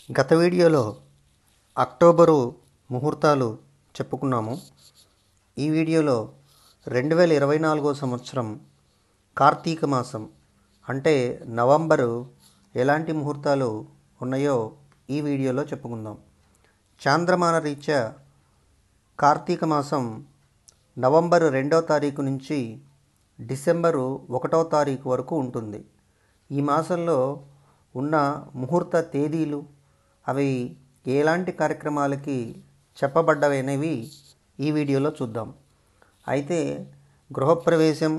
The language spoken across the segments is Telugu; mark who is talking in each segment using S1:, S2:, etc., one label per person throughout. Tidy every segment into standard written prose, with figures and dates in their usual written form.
S1: గత వీడియోలో అక్టోబరు ముహూర్తాలు చెప్పుకున్నాము. ఈ వీడియోలో 2024 సంవత్సరం కార్తీక మాసం అంటే నవంబరు ఎలాంటి ముహూర్తాలు ఉన్నాయో ఈ వీడియోలో చెప్పుకుందాం. చాంద్రమాన రీత్యా కార్తీక మాసం నవంబరు 2వ తారీఖు నుంచి డిసెంబరు 1వ తారీఖు వరకు ఉంటుంది. ఈ మాసంలో ఉన్న ముహూర్త తేదీలు అవి ఎలాంటి కార్యక్రమాలకి చెప్పబడ్డవనేవి ఈ వీడియోలో చూద్దాం. అయితే గృహప్రవేశం,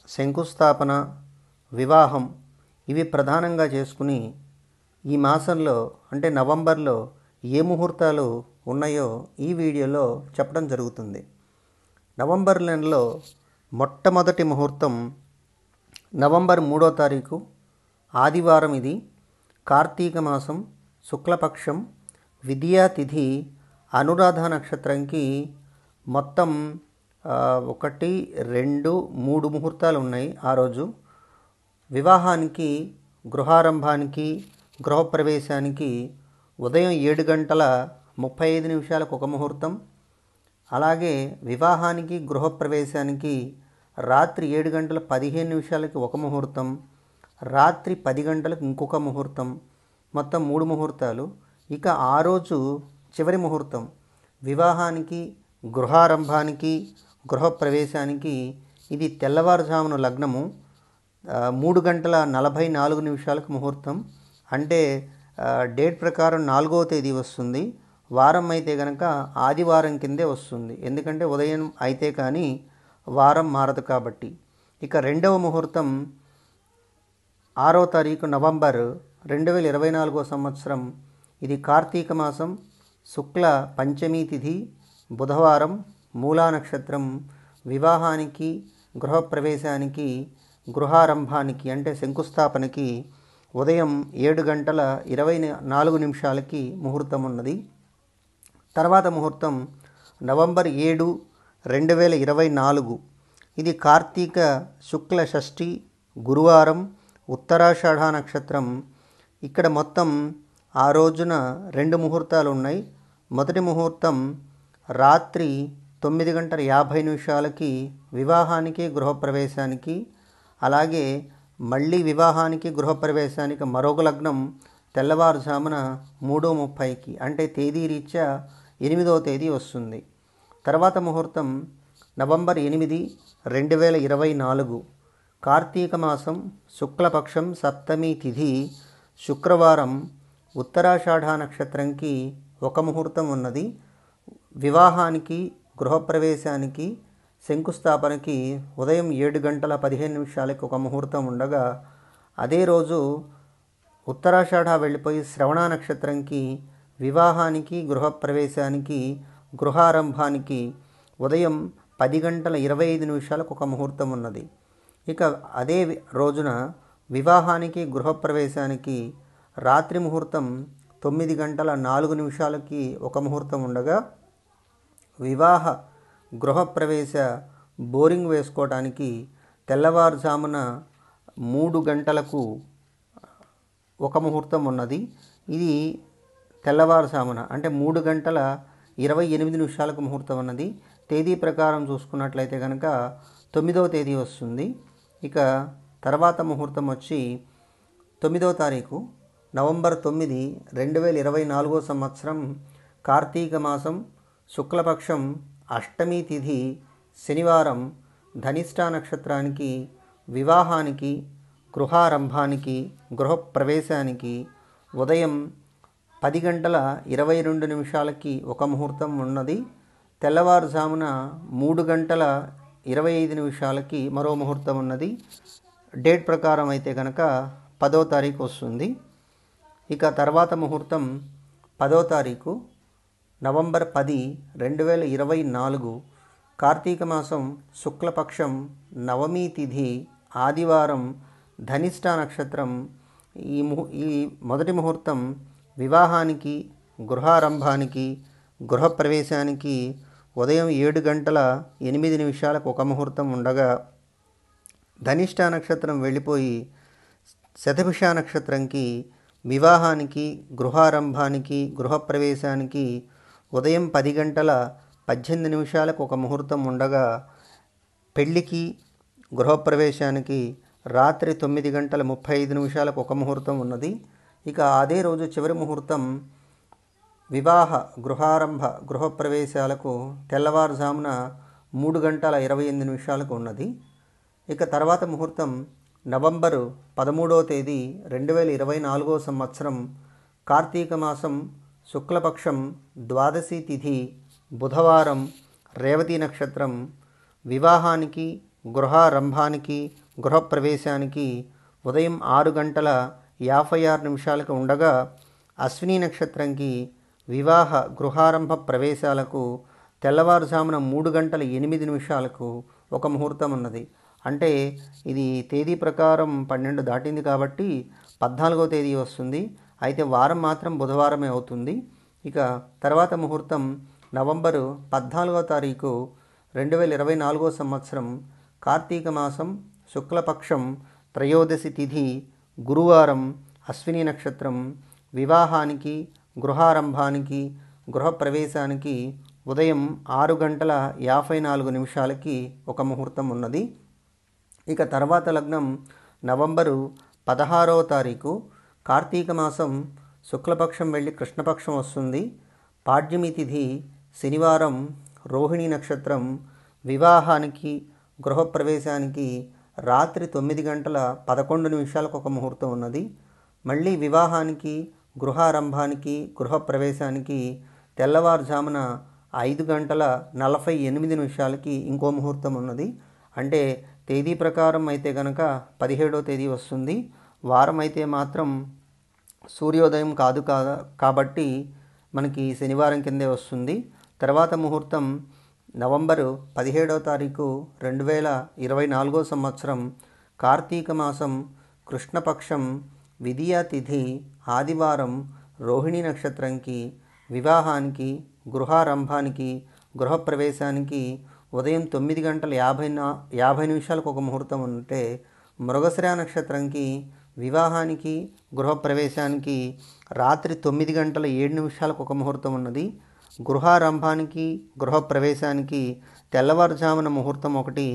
S1: శంకుస్థాపన, వివాహం ఇవి ప్రధానంగా చేసుకుని ఈ మాసంలో అంటే నవంబర్లో ఏ ముహూర్తాలు ఉన్నాయో ఈ వీడియోలో చెప్పడం జరుగుతుంది. నవంబర్ నెలలో మొట్టమొదటి ముహూర్తం నవంబర్ 3వ తారీఖు ఆదివారం. ఇది కార్తీక మాసం శుక్లపక్షం విద్యా తిథి అనురాధ నక్షత్రంకి మొత్తం 1, 2, 3 ముహూర్తాలు ఉన్నాయి. ఆ రోజు వివాహానికి, గృహారంభానికి, గృహప్రవేశానికి ఉదయం 7:35 ఒక ముహూర్తం, అలాగే వివాహానికి, గృహప్రవేశానికి రాత్రి 7:15 ఒక ముహూర్తం, రాత్రి 10 గంటలకు ఇంకొక ముహూర్తం, మొత్తం 3 ముహూర్తాలు. ఇక ఆ రోజు చివరి ముహూర్తం వివాహానికి, గృహారంభానికి, గృహప్రవేశానికి ఇది తెల్లవారుజామున లగ్నము 3:44 ముహూర్తం. అంటే డేట్ ప్రకారం 4వ తేదీ వస్తుంది. వారం అయితే కనుక ఆదివారం కిందే వస్తుంది, ఎందుకంటే ఉదయం అయితే కానీ వారం మారదు కాబట్టి. ఇక రెండవ ముహూర్తం 6వ తారీఖు నవంబర్ 2024 సంవత్సరం. ఇది కార్తీక మాసం శుక్ల పంచమి తిథి బుధవారం, మూలా నక్షత్రం. వివాహానికి, గృహప్రవేశానికి, గృహారంభానికి అంటే శంకుస్థాపనకి ఉదయం 7:24 ముహూర్తం ఉన్నది. తర్వాత ముహూర్తం నవంబర్ 7, 2024. ఇది కార్తీక శుక్ల షష్ఠి గురువారం, ఉత్తరాషాఢ నక్షత్రం. ఇక్కడ మొత్తం ఆ రోజున 2 ముహూర్తాలు ఉన్నాయి. మొదటి ముహూర్తం రాత్రి 9:50 వివాహానికి, గృహప్రవేశానికి, అలాగే మళ్ళీ వివాహానికి, గృహప్రవేశానికి మరొక లగ్నం తెల్లవారుజామున 3:30 అంటే తేదీ రీత్యా 8వ తేదీ వస్తుంది. తర్వాత ముహూర్తం నవంబర్ 8, 2024 కార్తీక మాసం శుక్లపక్షం సప్తమి తిథి శుక్రవారం, ఉత్తరాషాఢ నక్షత్రంకి ఒక ముహూర్తం ఉన్నది. వివాహానికి, గృహప్రవేశానికి, శంకుస్థాపనకి ఉదయం 7:15 ఒక ముహూర్తం ఉండగా, అదే రోజు ఉత్తరాషాఢ వెళ్ళిపోయి శ్రవణ నక్షత్రంకి వివాహానికి, గృహప్రవేశానికి, గృహారంభానికి ఉదయం 10:25 ఒక ముహూర్తం ఉన్నది. ఇక అదే రోజున వివాహానికి, గృహప్రవేశానికి రాత్రి ముహూర్తం 9:04 ఒక ముహూర్తం ఉండగా, వివాహ గృహప్రవేశ బోరింగ్ వేసుకోవడానికి తెల్లవారుజామున 3 గంటలకు ఒక ముహూర్తం ఉన్నది. ఇది తెల్లవారుజామున అంటే 3:28 ముహూర్తం ఉన్నది. తేదీ ప్రకారం చూసుకున్నట్లయితే కనుక 9వ తేదీ వస్తుంది. ఇక తర్వాత ముహూర్తం వచ్చి 9వ తారీఖు నవంబర్ 9, 2024 సంవత్సరం కార్తీక మాసం శుక్లపక్షం అష్టమి తిథి శనివారం, ధనిష్ట నక్షత్రానికి వివాహానికి, గృహారంభానికి, గృహప్రవేశానికి ఉదయం 10:22 ఒక ముహూర్తం ఉన్నది. తెల్లవారుజామున 3:25 మరో ముహూర్తం ఉన్నది. డేట్ ప్రకారం అయితే కనుక 10వ తారీఖు వస్తుంది. ఇక తర్వాత ముహూర్తం 10వ తారీఖు నవంబర్ 10, 2024 కార్తీక మాసం శుక్లపక్షం నవమి తిథి ఆదివారం, ధనిష్ట నక్షత్రం. ఈ మొదటి ముహూర్తం వివాహానికి, గృహారంభానికి, గృహప్రవేశానికి ఉదయం 7:08 ఒక ముహూర్తం ఉండగా, ధనిష్ట నక్షత్రం వెళ్ళిపోయి శతభిష నక్షత్రంకి వివాహానికి, గృహారంభానికి, గృహప్రవేశానికి ఉదయం 10 గంటల 18 నిమిషాలకు ఒక ముహూర్తం ఉండగా, పెళ్ళికి, గృహప్రవేశానికి రాత్రి 9 గంటల 35 నిమిషాలకు ఒక ముహూర్తం ఉన్నది. ఇక అదే రోజు చివరి ముహూర్తం వివాహ, గృహారంభ, గృహప్రవేశాలకు తెల్లవారుజామున 3 గంటల 28 నిమిషాలకు ఉన్నది. ఇక తర్వాత ముహూర్తం నవంబరు 13వ తేదీ 2024 సంవత్సరం కార్తీక మాసం శుక్లపక్షం ద్వాదశి తిథి బుధవారం రేవతి నక్షత్రం వివాహానికి, గృహారంభానికి, గృహప్రవేశానికి ఉదయం 6 గంటల 56 నిమిషాలకు ఉండగా, అశ్విని నక్షత్రంకి వివాహ, గృహారంభ ప్రవేశాలకు తెల్లవారుజామున 3 గంటల 8 నిమిషాలకు ఒక ముహూర్తం ఉన్నది. అంటే ఇది తేదీ ప్రకారం 12 దాటింది కాబట్టి 14వ తేదీ వస్తుంది. అయితే వారం మాత్రం బుధవారమే అవుతుంది. ఇక తర్వాత ముహూర్తం నవంబరు 14వ తారీఖు 2024 సంవత్సరం కార్తీక మాసం శుక్లపక్షం త్రయోదశి తిథి గురువారం అశ్విని నక్షత్రం వివాహానికి, గృహారంభానికి, గృహప్రవేశానికి ఉదయం 6 గంటల 54 నిమిషాలకి ఒక ముహూర్తం ఉన్నది. ఇక తర్వాత లగ్నం నవంబరు 16వ తారీఖు కార్తీక మాసం శుక్లపక్షం వెళ్ళి కృష్ణపక్షం వస్తుంది. పాడ్యమి తిథి శనివారం రోహిణి నక్షత్రం వివాహానికి, గృహప్రవేశానికి రాత్రి 9 గంటల 11 నిమిషాలకు ఒక ముహూర్తం ఉన్నది. మళ్ళీ వివాహానికి, గృహారంభానికి, గృహప్రవేశానికి తెల్లవారుజామున 5 గంటల 48 నిమిషాలకి ఇంకో ముహూర్తం ఉన్నది. అంటే తేదీ ప్రకారం అయితే కనుక 17వ తేదీ వస్తుంది. వారం అయితే మాత్రం సూర్యోదయం కాదు కాబట్టి మనకి శనివారం కిందే వస్తుంది. తర్వాత ముహూర్తం నవంబరు 17వ తారీఖు 2024 సంవత్సరం కార్తీక మాసం కృష్ణపక్షం విదియా తిథి ఆదివారం రోహిణి నక్షత్రంకి వివాహానికి, గృహారంభానికి, గృహప్రవేశానికి ఉదయం 9 గంటల 50 నిమిషాలకు ఒక ముహూర్తం ఉంటే, మృగశిర నక్షత్రంకి వివాహానికి, గృహప్రవేశానికి రాత్రి 9 గంటల 7 నిమిషాలకు ఒక ముహూర్తం ఉన్నది. గృహారంభానికి, గృహప్రవేశానికి తెల్లవారుజామున ముహూర్తం ఒకటి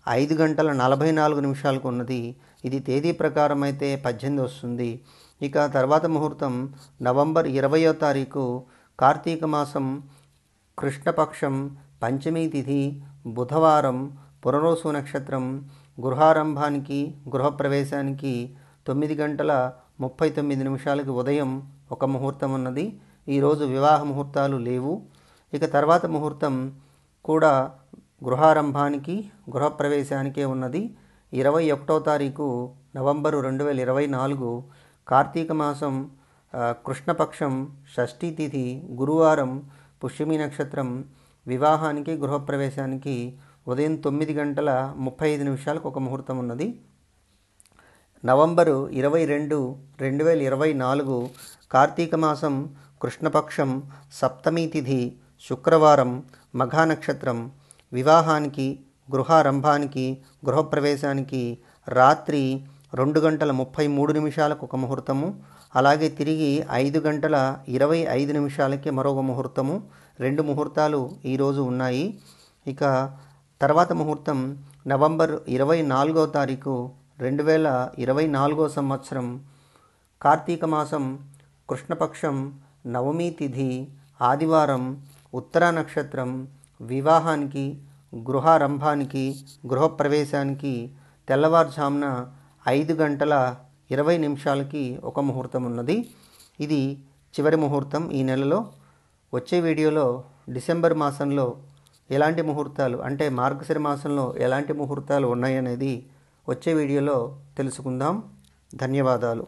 S1: 5 గంటల 44 నిమిషాలకు ఉన్నది. ఇది తేదీ ప్రకారం అయితే 18 వస్తుంది. ఇక తర్వాత ముహూర్తం నవంబర్ 20వ తారీఖు కార్తీక మాసం కృష్ణపక్షం పంచమి తిథి బుధవారం పునరోసు నక్షత్రం గృహారంభానికి, గృహప్రవేశానికి 9 గంటల 39 నిమిషాలకి ఉదయం ఒక ముహూర్తం ఉన్నది. ఈరోజు వివాహ ముహూర్తాలు లేవు. ఇక తర్వాత ముహూర్తం కూడా గృహారంభానికి, గృహప్రవేశానికే ఉన్నది. 21వ తారీఖు నవంబరు 2024 కార్తీక మాసం కృష్ణపక్షం షష్ఠీ తిథి గురువారం పుష్యమి నక్షత్రం వివాహానికి, గృహప్రవేశానికి ఉదయం 9 గంటల 35 నిమిషాలకు ఒక ముహూర్తం ఉన్నది. నవంబరు 22, 2024 కార్తీక మాసం కృష్ణపక్షం సప్తమి తిథి శుక్రవారం మఘా నక్షత్రం వివాహానికి, గృహారంభానికి, గృహప్రవేశానికి రాత్రి 2 గంటల 33 నిమిషాలకు ఒక ముహూర్తము, అలాగే తిరిగి 5 గంటల 25 నిమిషాలకి మరొక ముహూర్తము. 2 ముహూర్తాలు ఈరోజు ఉన్నాయి. ఇక తర్వాత ముహూర్తం నవంబర్ 24వ తారీఖు 2024 సంవత్సరం కార్తీక మాసం కృష్ణపక్షం నవమి తిథి ఆదివారం ఉత్తరా నక్షత్రం వివాహానికి, గృహారంభానికి, గృహప్రవేశానికి తెల్లవారుజామున 5 గంటల 20 నిమిషాలకి ఒక ముహూర్తం ఉన్నది. ఇది చివరి ముహూర్తం ఈ నెలలో. వచ్చే వీడియోలో డిసెంబర్ మాసంలో ఎలాంటి ముహూర్తాలు, అంటే మార్గశిర మాసంలో ఎలాంటి ముహూర్తాలు ఉన్నాయనేది వచ్చే వీడియోలో తెలుసుకుందాం. ధన్యవాదాలు.